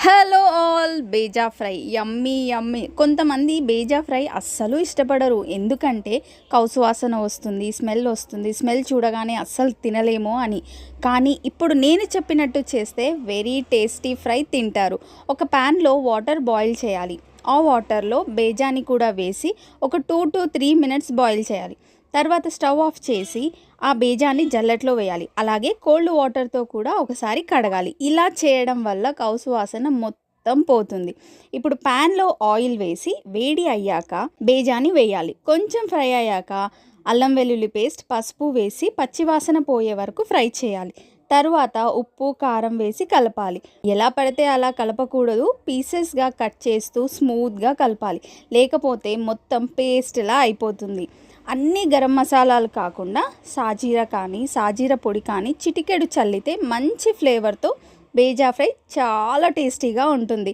Hello all, bheja fry యమ్మీ యమ్మీ. కొంతమంది bheja fry అస్సలు ఇష్టపడరు, ఎందుకంటే కౌసు వాసన వస్తుంది, స్మెల్ చూడగానే అస్సలు తినలేమో అని. కానీ ఇప్పుడు నేను చెప్పినట్టు చేస్తే వెరీ టేస్టీ ఫ్రై తింటారు. ఒక ప్యాన్లో వాటర్ బాయిల్ చేయాలి. ఆ వాటర్లో బేజాని కూడా వేసి ఒక 2 to 3 minutes బాయిల్ చేయాలి. తర్వాత స్టవ్ ఆఫ్ చేసి ఆ బేజాన్ని జల్లెట్లో వేయాలి. అలాగే కోల్డ్ వాటర్తో కూడా ఒకసారి కడగాలి. ఇలా చేయడం వల్ల కౌసు వాసన మొత్తం పోతుంది. ఇప్పుడు ప్యాన్లో ఆయిల్ వేసి వేడి అయ్యాక బేజాని వేయాలి. కొంచెం ఫ్రై అయ్యాక అల్లం వెల్లుల్లి పేస్ట్, పసుపు వేసి పచ్చివాసన పోయే వరకు ఫ్రై చేయాలి. తర్వాత ఉప్పు, కారం వేసి కలపాలి. ఎలా పడితే అలా కలపకూడదు, పీసెస్గా కట్ చేస్తూ స్మూత్గా కలపాలి, లేకపోతే మొత్తం పేస్ట్లా అయిపోతుంది. అన్ని గరం మసాలాలు కాకుండా సాజీర పొడి కానీ చిటికెడు చల్లితే మంచి ఫ్లేవర్తో బేజా ఫ్రై చాలా టేస్టీగా ఉంటుంది.